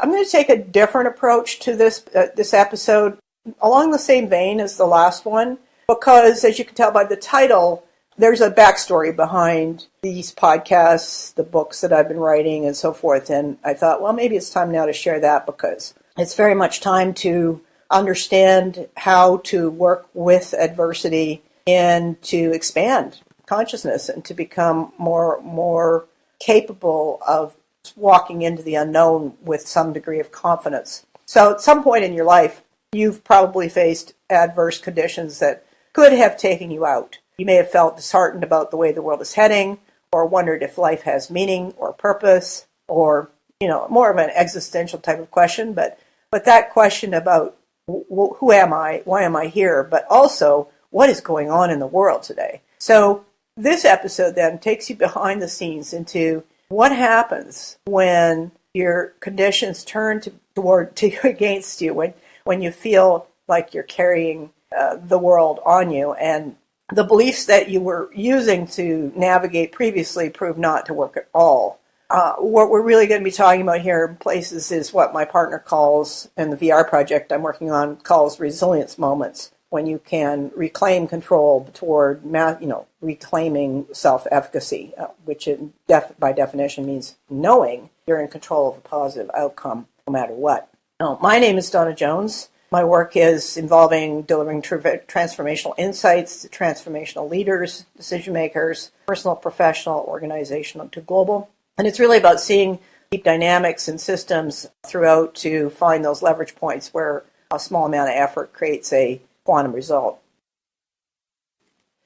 I'm going to take a different approach to this episode, along the same vein as the last one, because as you can tell by the title, there's a backstory behind these podcasts, the books that I've been writing, and so forth. And I thought, well, maybe it's time now to share that, because it's very much time to understand how to work with adversity and to expand consciousness and to become more capable of walking into the unknown with some degree of confidence. So at some point in your life, you've probably faced adverse conditions that could have taken you out. You may have felt disheartened about the way the world is heading, or wondered if life has meaning or purpose, or, more of an existential type of question, but that question about who am I, why am I here, but also what is going on in the world today. So this episode then takes you behind the scenes into what happens when your conditions turn against you, when you feel like you're carrying the world on you, and the beliefs that you were using to navigate previously prove not to work at all. What we're really going to be talking about here in places is what my partner calls, and the VR project I'm working on calls, resilience moments, when you can reclaim control toward, reclaiming self-efficacy, which by definition means knowing you're in control of a positive outcome no matter what. Now, my name is Dawna Jones. My work is involving delivering transformational insights to transformational leaders, decision makers, personal, professional, organizational, to global. And it's really about seeing deep dynamics and systems throughout to find those leverage points where a small amount of effort creates a quantum result.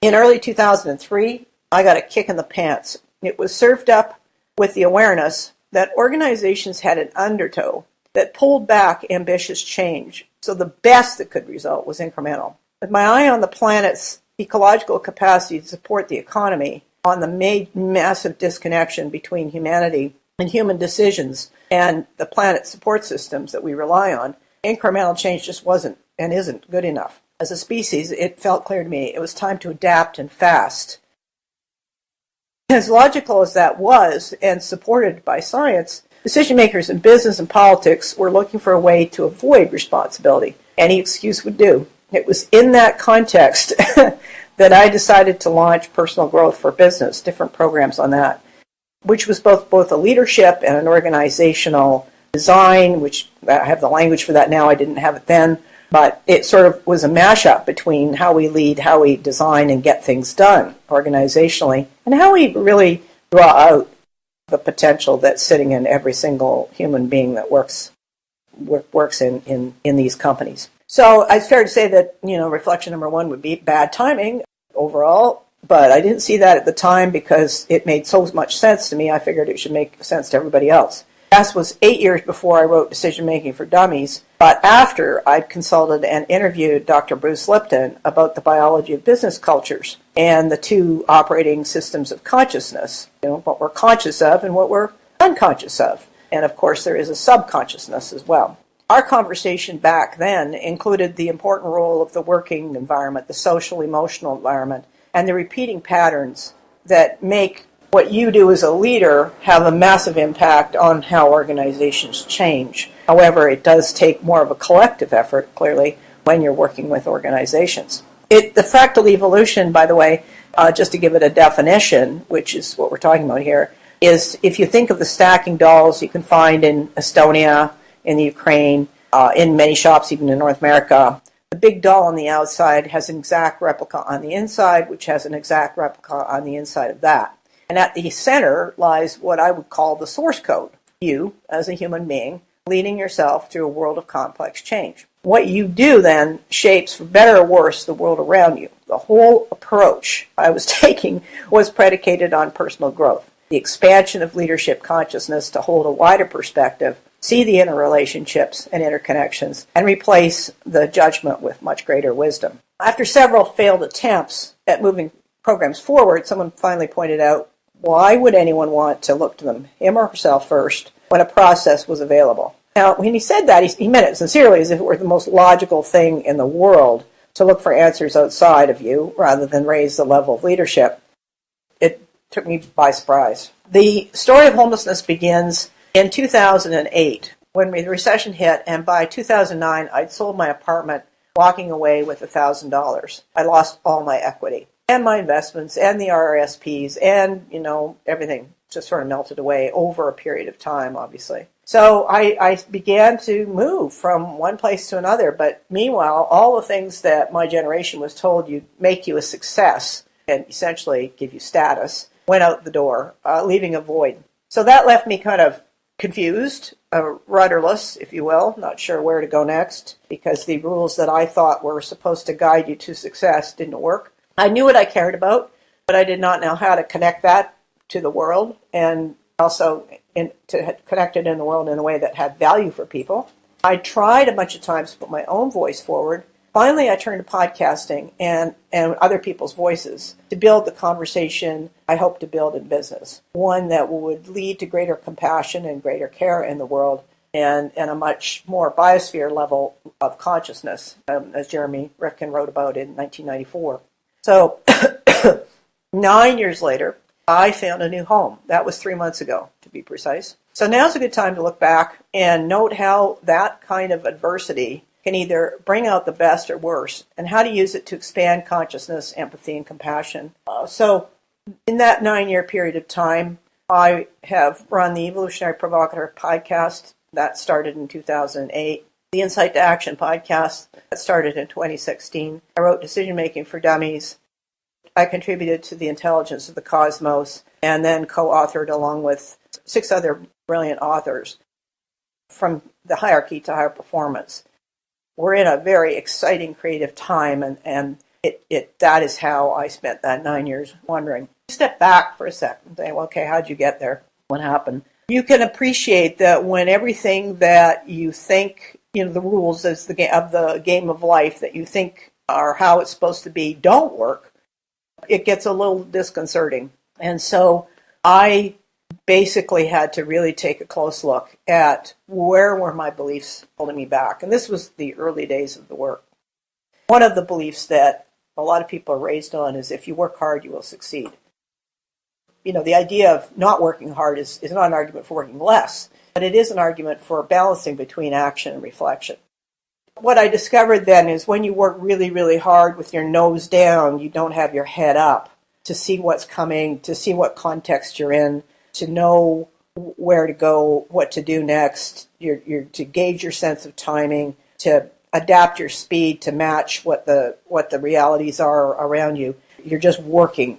In early 2003, I got a kick in the pants. It was served up with the awareness that organizations had an undertow that pulled back ambitious change. So the best that could result was incremental. With my eye on the planet's ecological capacity to support the economy, on the massive disconnection between humanity and human decisions and the planet's support systems that we rely on, incremental change just wasn't and isn't good enough. As a species, it felt clear to me it was time to adapt and fast. As logical as that was, and supported by science, decision makers in business and politics were looking for a way to avoid responsibility. Any excuse would do. It was in that context that I decided to launch Personal Growth for Business, different programs on that, which was both a leadership and an organizational design, which I have the language for that now, I didn't have it then, but it sort of was a mashup between how we lead, how we design and get things done organizationally, and how we really draw out the potential that's sitting in every single human being that works in these companies. So it's fair to say that, reflection number one would be bad timing overall, but I didn't see that at the time because it made so much sense to me, I figured it should make sense to everybody else. This was 8 years before I wrote Decision Making for Dummies, but after I'd consulted and interviewed Dr. Bruce Lipton about the biology of business cultures and the two operating systems of consciousness, what we're conscious of and what we're unconscious of. And of course, there is a subconsciousness as well. Our conversation back then included the important role of the working environment, the social, emotional environment, and the repeating patterns that make what you do as a leader have a massive impact on how organizations change. However, it does take more of a collective effort, clearly, when you're working with organizations. The fractal evolution, by the way, just to give it a definition, which is what we're talking about here, is if you think of the stacking dolls you can find in Estonia, in the Ukraine, in many shops, even in North America, the big doll on the outside has an exact replica on the inside, which has an exact replica on the inside of that. And at the center lies what I would call the source code. You, as a human being, leading yourself through a world of complex change. What you do then shapes, for better or worse, the world around you. The whole approach I was taking was predicated on personal growth. The expansion of leadership consciousness to hold a wider perspective, see the interrelationships and interconnections, and replace the judgment with much greater wisdom. After several failed attempts at moving programs forward, someone finally pointed out, why would anyone want to look to him or herself first when a process was available? Now, when he said that, he meant it sincerely, as if it were the most logical thing in the world to look for answers outside of you rather than raise the level of leadership. It took me by surprise. The story of homelessness begins in 2008 when the recession hit, and by 2009, I'd sold my apartment, walking away with $1,000. I lost all my equity and my investments and the RRSPs and, everything just sort of melted away over a period of time, obviously. So I began to move from one place to another. But meanwhile, all the things that my generation was told you make you a success and essentially give you status went out the door, leaving a void. So that left me kind of confused, rudderless, if you will, not sure where to go next, because the rules that I thought were supposed to guide you to success didn't work. I knew what I cared about, but I did not know how to connect that to the world, and also to connect it in the world in a way that had value for people. I tried a bunch of times to put my own voice forward. Finally, I turned to podcasting and other people's voices to build the conversation I hope to build in business, one that would lead to greater compassion and greater care in the world and a much more biosphere level of consciousness, as Jeremy Rifkin wrote about in 1994. So 9 years later, I found a new home. That was 3 months ago, to be precise. So now's a good time to look back and note how that kind of adversity can either bring out the best or worst, and how to use it to expand consciousness, empathy, and compassion. So in that 9-year period of time, I have run the Evolutionary Provocateur podcast. That started in 2008. The Insight to Action podcast, that started in 2016. I wrote Decision Making for Dummies. I contributed to The Intelligence of the Cosmos, and then co-authored along with 6 other brilliant authors From the Hierarchy to Higher Performance. We're in a very exciting creative time, and that is how I spent that 9 years wondering. Step back for a second and say, well, okay, how'd you get there? What happened? You can appreciate that when everything that you think, the rules of the game of life that you think are how it's supposed to be don't work, it gets a little disconcerting. And so I basically had to really take a close look at where were my beliefs holding me back. And this was the early days of the work. One of the beliefs that a lot of people are raised on is if you work hard, you will succeed. The idea of not working hard is not an argument for working less, but it is an argument for balancing between action and reflection. What I discovered then is when you work really, really hard with your nose down, you don't have your head up to see what's coming, to see what context you're in, to know where to go, what to do next, you're to gauge your sense of timing, to adapt your speed to match what the realities are around you. You're just working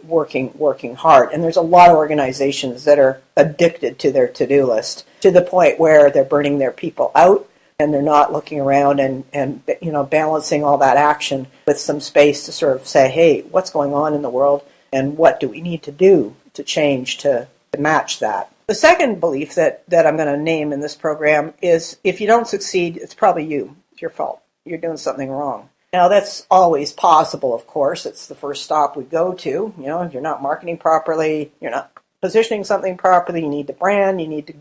hard. And there's a lot of organizations that are addicted to their to-do list to the point where they're burning their people out and they're not looking around and balancing all that action with some space to sort of say, hey, what's going on in the world and what do we need to do to change to match that. The second belief that I'm going to name in this program is if you don't succeed, it's probably you. It's your fault. You're doing something wrong. Now, that's always possible, of course. It's the first stop we go to. If you're not marketing properly, you're not positioning something properly, you need to brand, you need to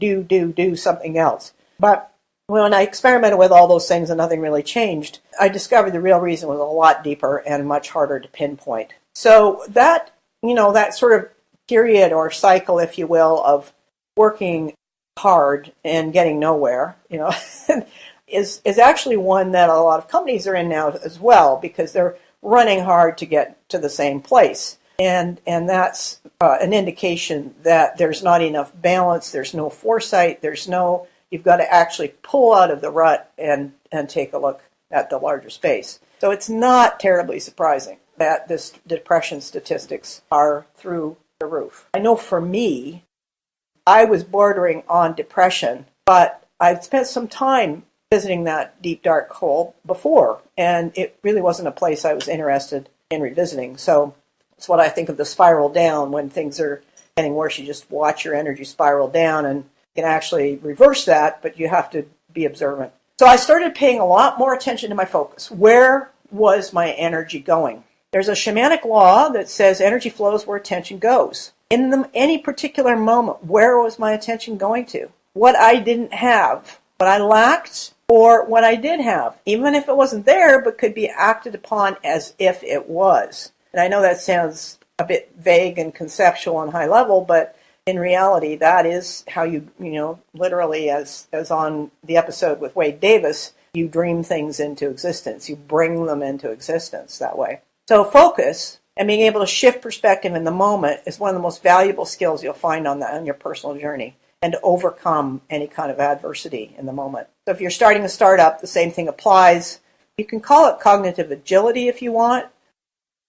do something else. But when I experimented with all those things and nothing really changed, I discovered the real reason was a lot deeper and much harder to pinpoint. So that sort of period or cycle, if you will, of working hard and getting nowhere, is actually one that a lot of companies are in now as well, because they're running hard to get to the same place. And that's an indication that there's not enough balance, there's no foresight, you've got to actually pull out of the rut and take a look at the larger space. So it's not terribly surprising that this depression statistics are through the roof. I know for me, I was bordering on depression, but I'd spent some time visiting that deep, dark hole before, and it really wasn't a place I was interested in revisiting. So it's what I think of the spiral down. When things are getting worse, you just watch your energy spiral down, and you can actually reverse that, but you have to be observant. So I started paying a lot more attention to my focus. Where was my energy going? There's a shamanic law that says energy flows where attention goes. In any particular moment, where was my attention going to? What I didn't have, what I lacked, or what I did have, even if it wasn't there, but could be acted upon as if it was. And I know that sounds a bit vague and conceptual and high level, but in reality, that is how you literally, as on the episode with Wade Davis, you dream things into existence. You bring them into existence that way. So focus and being able to shift perspective in the moment is one of the most valuable skills you'll find on your personal journey, and to overcome any kind of adversity in the moment. So if you're starting a startup, the same thing applies. You can call it cognitive agility if you want,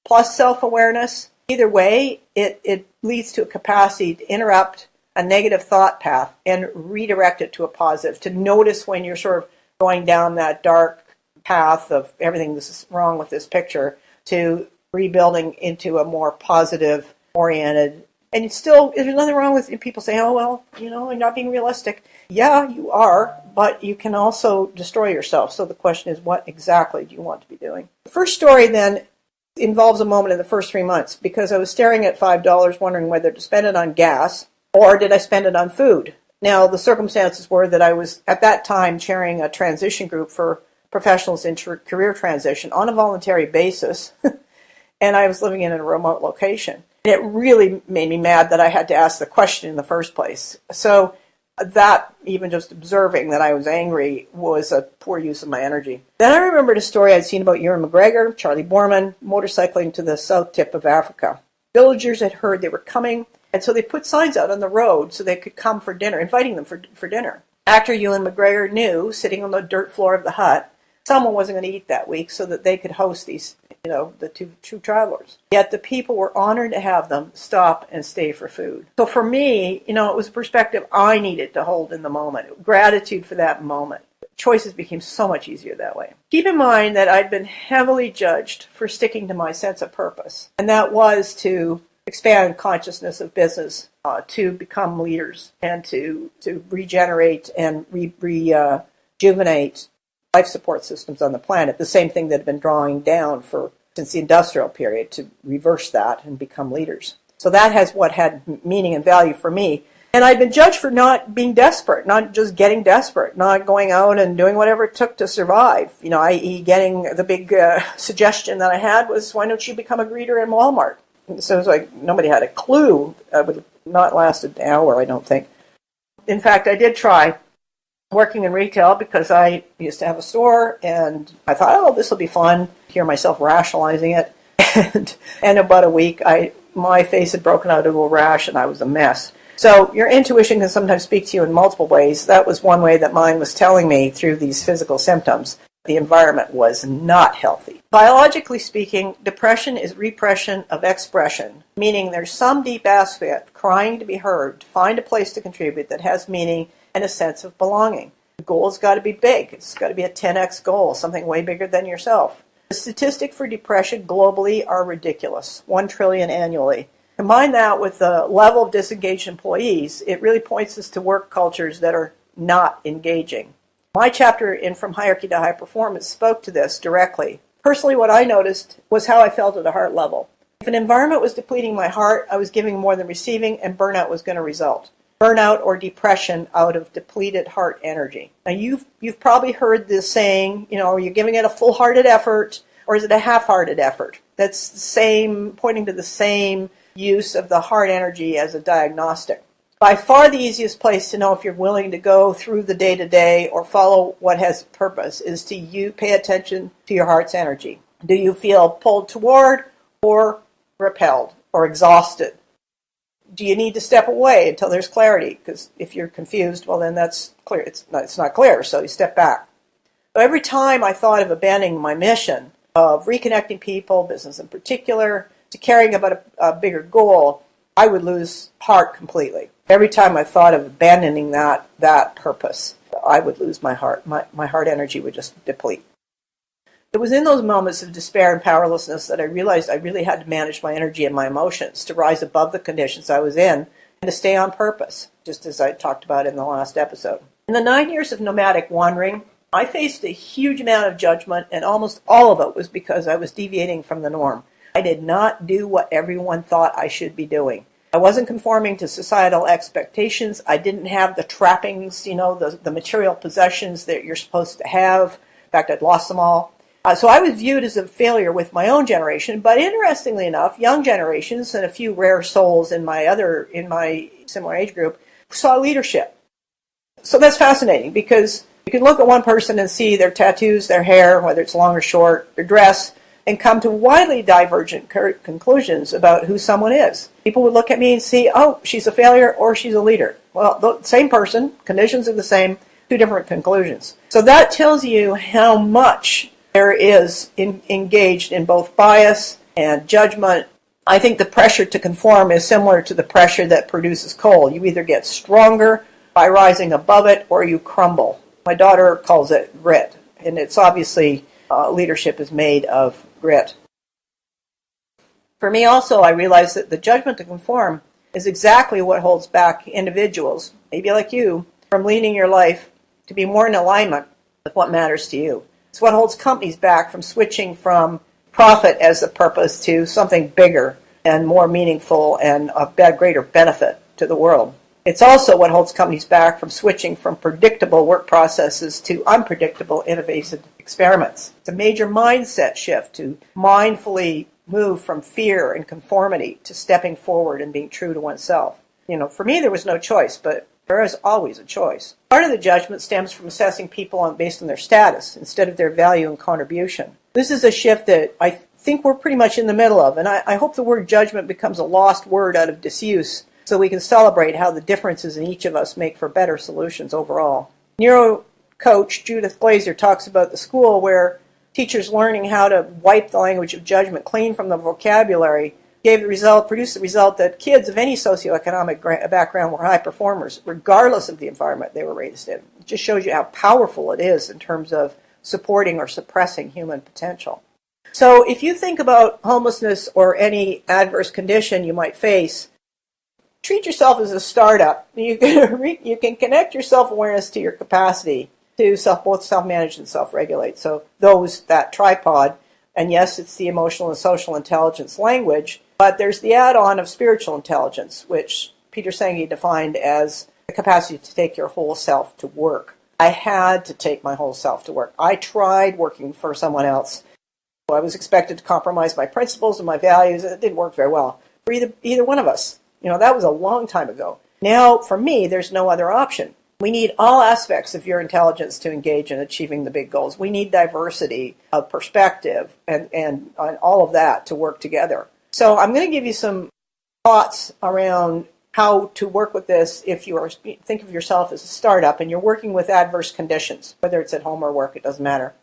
plus self-awareness. Either way, it leads to a capacity to interrupt a negative thought path and redirect it to a positive, to notice when you're sort of going down that dark path of everything this is wrong with this picture, to rebuilding into a more positive oriented. And it's still, there's nothing wrong with people saying, oh, well, I'm not being realistic. Yeah, you are, but you can also destroy yourself. So the question is, what exactly do you want to be doing? The first story then involves a moment in the first 3 months, because I was staring at $5 wondering whether to spend it on gas or did I spend it on food. Now, the circumstances were that I was at that time chairing a transition group for professionals in career transition on a voluntary basis, and I was living in a remote location. And it really made me mad that I had to ask the question in the first place. So that, even just observing that I was angry, was a poor use of my energy. Then I remembered a story I'd seen about Ewan McGregor, Charlie Borman, motorcycling to the south tip of Africa. Villagers had heard they were coming, and so they put signs out on the road so they could come for dinner, inviting them for dinner. Actor Ewan McGregor knew, sitting on the dirt floor of the hut, someone wasn't going to eat that week so that they could host these, the two travelers. Yet the people were honored to have them stop and stay for food. So for me, it was a perspective I needed to hold in the moment. Gratitude for that moment. Choices became so much easier that way. Keep in mind that I'd been heavily judged for sticking to my sense of purpose, and that was to expand consciousness of business, to become leaders, and to regenerate and rejuvenate life support systems on the planet, the same thing that had been drawing down since the industrial period, to reverse that and become leaders. So that has what had meaning and value for me. And I'd been judged for not being desperate, not just getting desperate, not going out and doing whatever it took to survive. I.e. getting the big suggestion that I had was, why don't you become a greeter in Walmart? And so it was like nobody had a clue. It would have not lasted an hour, I don't think. In fact, I did try working in retail because I used to have a store, and I thought, oh, this will be fun. Hear myself rationalizing it. And about a week, my face had broken out into a rash, and I was a mess. So your intuition can sometimes speak to you in multiple ways. That was one way that mine was telling me through these physical symptoms. The environment was not healthy. Biologically speaking, depression is repression of expression, meaning there's some deep aspect crying to be heard, to find a place to contribute that has meaning and a sense of belonging. The goal's got to be big. It's got to be a 10x goal, something way bigger than yourself. The statistics for depression globally are ridiculous, 1 trillion annually. Combine that with the level of disengaged employees, it really points us to work cultures that are not engaging. My chapter in From Hierarchy to High Performance spoke to this directly. Personally, what I noticed was how I felt at a heart level. If an environment was depleting my heart, I was giving more than receiving, and burnout was going to result. Burnout or depression out of depleted heart energy. Now, you've probably heard this saying, are you giving it a full-hearted effort, or is it a half-hearted effort? That's the same, pointing to the same use of the heart energy as a diagnostic. By far the easiest place to know if you're willing to go through the day-to-day or follow what has purpose is to pay attention to your heart's energy. Do you feel pulled toward or repelled or exhausted? Do you need to step away until there's clarity? Because if you're confused, well, then that's clear. It's not clear, so you step back. So every time I thought of abandoning my mission of reconnecting people, business in particular, to caring about a bigger goal, I would lose heart completely. Every time I thought of abandoning that purpose, I would lose my heart. My heart energy would just deplete. It was in those moments of despair and powerlessness that I realized I really had to manage my energy and my emotions to rise above the conditions I was in and to stay on purpose, just as I talked about in the last episode. In the 9 years of nomadic wandering, I faced a huge amount of judgment, and almost all of it was because I was deviating from the norm. I did not do what everyone thought I should be doing. I wasn't conforming to societal expectations. I didn't have the trappings, the material possessions that you're supposed to have. In fact, I'd lost them all. So I was viewed as a failure with my own generation, but interestingly enough, young generations and a few rare souls in my similar age group saw leadership. So that's fascinating because you can look at one person and see their tattoos, their hair, whether it's long or short, their dress, and come to widely divergent conclusions about who someone is. People would look at me and see, oh, she's a failure or she's a leader. Well, the same person, conditions are the same, two different conclusions. So that tells you how much there is engaged in both bias and judgment. I think the pressure to conform is similar to the pressure that produces coal. You either get stronger by rising above it or you crumble. My daughter calls it grit, and it's obviously leadership is made of grit. For me also, I realized that the judgment to conform is exactly what holds back individuals, maybe like you, from leading your life to be more in alignment with what matters to you. It's what holds companies back from switching from profit as the purpose to something bigger and more meaningful and of greater benefit to the world. It's also what holds companies back from switching from predictable work processes to unpredictable innovative experiments. It's a major mindset shift to mindfully move from fear and conformity to stepping forward and being true to oneself. For me, there was no choice, but there is always a choice. Part of the judgment stems from assessing people based on their status instead of their value and contribution. This is a shift that I think we're pretty much in the middle of, and I hope the word judgment becomes a lost word out of disuse so we can celebrate how the differences in each of us make for better solutions overall. Neuro coach Judith Glazer talks about the school where teachers learning how to wipe the language of judgment clean from the vocabulary produced the result that kids of any socioeconomic background were high performers, regardless of the environment they were raised in. It just shows you how powerful it is in terms of supporting or suppressing human potential. So if you think about homelessness or any adverse condition you might face, treat yourself as a startup. You can connect your self-awareness to your capacity to both self-manage and self-regulate. So that tripod, and yes, it's the emotional and social intelligence language, but there's the add-on of spiritual intelligence, which Peter Senge defined as the capacity to take your whole self to work. I had to take my whole self to work. I tried working for someone else. I was expected to compromise my principles and my values, and it didn't work very well for either one of us. That was a long time ago. Now, for me, there's no other option. We need all aspects of your intelligence to engage in achieving the big goals. We need diversity of perspective and all of that to work together. So I'm going to give you some thoughts around how to work with this if you think of yourself as a startup and you're working with adverse conditions, whether it's at home or work, it doesn't matter.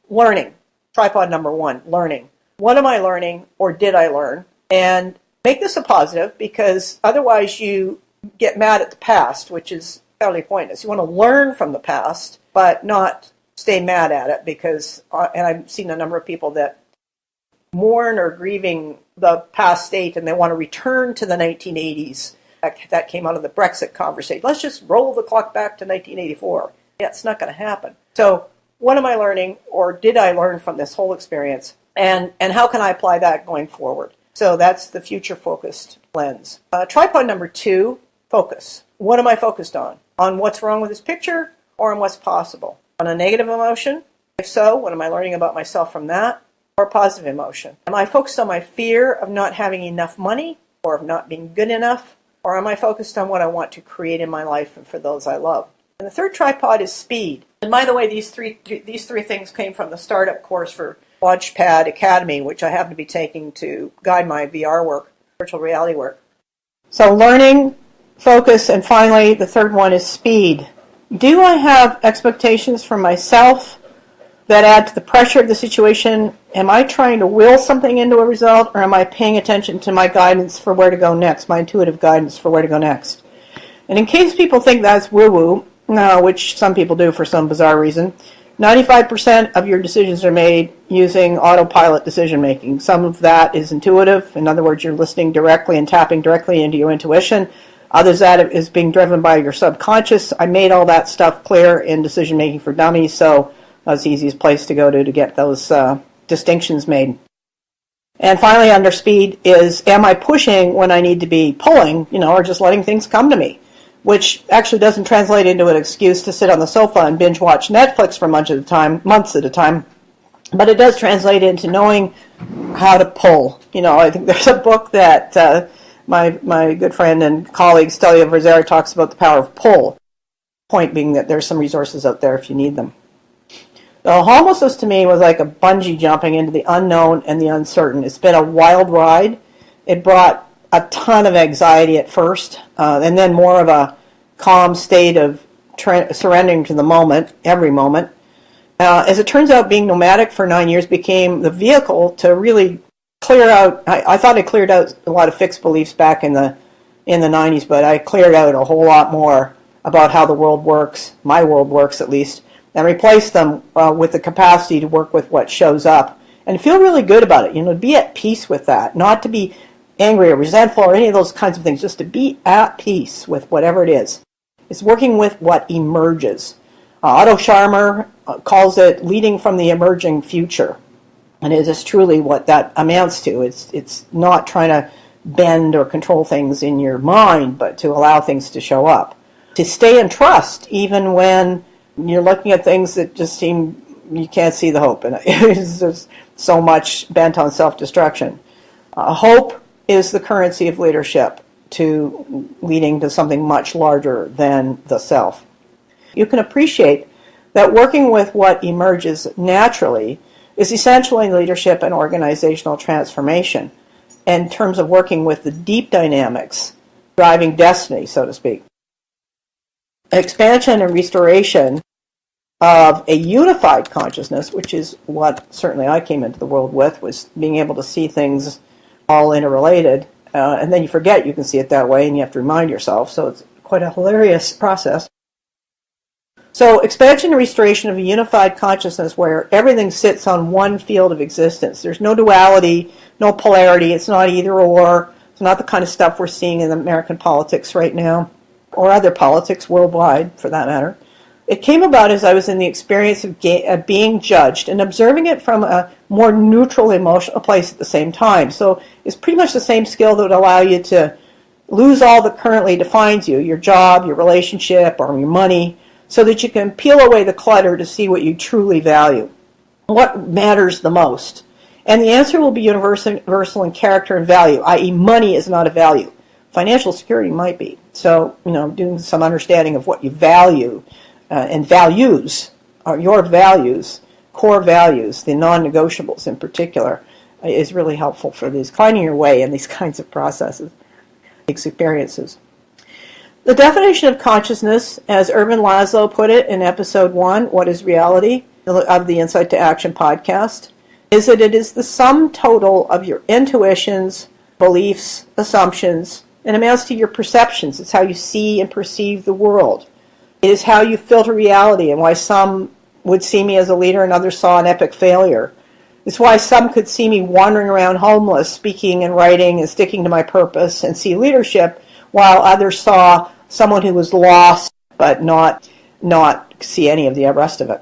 Learning. Tripod number 1, learning. What am I learning or did I learn? And make this a positive because otherwise you get mad at the past, which is fairly pointless. You want to learn from the past, but not stay mad at it because, and I've seen a number of people that mourn or grieving the past state and they want to return to the 1980s. That came out of the Brexit conversation. Let's just roll the clock back to 1984. Yeah, it's not going to happen. So what am I learning or did I learn from this whole experience? And how can I apply that going forward? So that's the future-focused lens. Tripod number 2, focus. What am I focused on? On what's wrong with this picture or on what's possible? On a negative emotion? If so, what am I learning about myself from that? Or a positive emotion? Am I focused on my fear of not having enough money or of not being good enough? Or am I focused on what I want to create in my life and for those I love? And the third tripod is speed. And by the way, these three things came from the startup course for Launchpad Academy, which I happen to be taking to guide my VR work, virtual reality work. So learning, focus, and finally the third one is speed. Do I have expectations for myself that add to the pressure of the situation? Am I trying to will something into a result, or am I paying attention to my guidance for where to go next, my intuitive guidance for where to go next? And in case people think that's woo-woo, no, which some people do for some bizarre reason, 95% of your decisions are made using autopilot decision-making. Some of that is intuitive. In other words, you're listening directly and tapping directly into your intuition. Others that is being driven by your subconscious. I made all that stuff clear in Decision-Making for Dummies, so that's the easiest place to go to get those distinctions made. And finally, under speed is, am I pushing when I need to be pulling, or just letting things come to me? Which actually doesn't translate into an excuse to sit on the sofa and binge watch Netflix for months at a time. But it does translate into knowing how to pull. I think there's a book that my good friend and colleague Stelia Verzera talks about, the power of pull. Point being that there's some resources out there if you need them. So homelessness to me was like a bungee jumping into the unknown and the uncertain. It's been a wild ride. It brought a ton of anxiety at first, and then more of a calm state of surrendering to the moment, every moment. As it turns out, being nomadic for 9 years became the vehicle to really clear out. I thought I cleared out a lot of fixed beliefs back in the 90s, but I cleared out a whole lot more about how the world works, my world works at least, and replaced them with the capacity to work with what shows up and feel really good about it. To be at peace with that, not to be angry or resentful or any of those kinds of things, just to be at peace with whatever it is. It's working with what emerges. Otto Scharmer calls it leading from the emerging future. And it is truly what that amounts to. It's not trying to bend or control things in your mind, but to allow things to show up. To stay in trust, even when you're looking at things that just seem you can't see the hope. And it's just so much bent on self-destruction. Hope is the currency of leadership to leading to something much larger than the self. You can appreciate that working with what emerges naturally is essentially leadership and organizational transformation in terms of working with the deep dynamics driving destiny, so to speak. Expansion and restoration of a unified consciousness, which is what certainly I came into the world with, was being able to see things all interrelated. And then you forget you can see it that way, and you have to remind yourself. So it's quite a hilarious process. So expansion and restoration of a unified consciousness where everything sits on one field of existence. There's no duality, no polarity. It's not either or. It's not the kind of stuff we're seeing in American politics right now, or other politics worldwide, for that matter. It came about as I was in the experience of being judged and observing it from a more neutral emotional place at the same time. So it's pretty much the same skill that would allow you to lose all that currently defines you, your job, your relationship, or your money, so that you can peel away the clutter to see what you truly value. What matters the most? And the answer will be universal in character and value, i.e. money is not a value. Financial security might be. So, doing some understanding of what you value and values, or your values, core values, the non-negotiables in particular, is really helpful for these, finding your way in these kinds of processes, experiences. The definition of consciousness, as Ervin Laszlo put it in episode 1, What is Reality, of the Insight to Action podcast, is that it is the sum total of your intuitions, beliefs, assumptions, and amounts to your perceptions. It's how you see and perceive the world. It is how you filter reality, and why some would see me as a leader and others saw an epic failure. It's why some could see me wandering around homeless, speaking and writing and sticking to my purpose and see leadership, while others saw someone who was lost but not see any of the rest of it.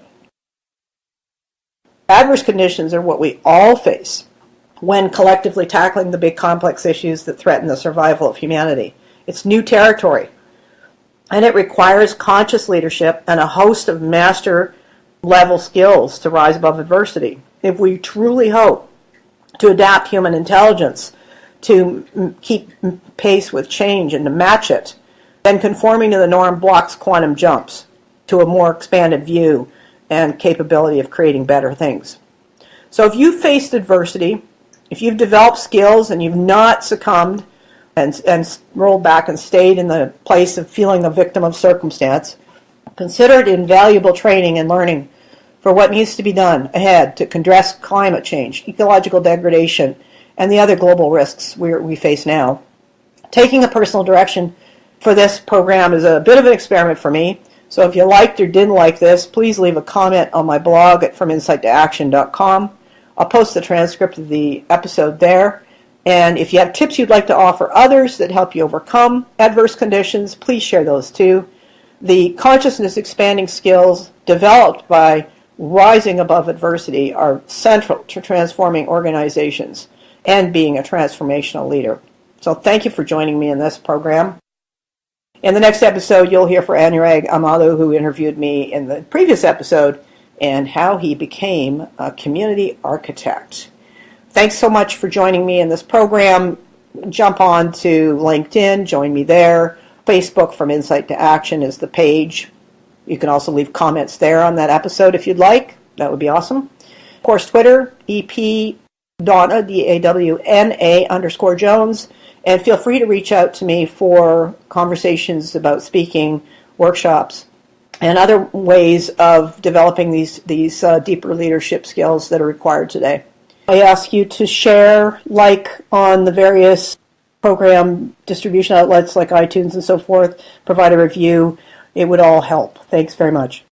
Adverse conditions are what we all face when collectively tackling the big complex issues that threaten the survival of humanity. It's new territory, and it requires conscious leadership and a host of master-level skills to rise above adversity. If we truly hope to adapt human intelligence to keep pace with change and to match it, then conforming to the norm blocks quantum jumps to a more expanded view and capability of creating better things. So if you've faced adversity, if you've developed skills and you've not succumbed and rolled back and stayed in the place of feeling the victim of circumstance, consider it invaluable training and learning for what needs to be done ahead to address climate change, ecological degradation, and the other global risks we face now. Taking a personal direction for this program is a bit of an experiment for me. So if you liked or didn't like this, please leave a comment on my blog at FromInsightToAction.com. I'll post the transcript of the episode there. And if you have tips you'd like to offer others that help you overcome adverse conditions, please share those too. The consciousness expanding skills developed by rising above adversity are central to transforming organizations and being a transformational leader. So thank you for joining me in this program. In the next episode, you'll hear from Anurag Amalu, who interviewed me in the previous episode, and how he became a community architect. Thanks so much for joining me in this program. Jump on to LinkedIn, join me there. Facebook, From Insight to Action, is the page. You can also leave comments there on that episode if you'd like. That would be awesome. Of course, Twitter, EP Dawna, DAWNA_Jones. And feel free to reach out to me for conversations about speaking, workshops, and other ways of developing these deeper leadership skills that are required today. I ask you to share, like on the various program distribution outlets like iTunes and so forth, provide a review. It would all help. Thanks very much.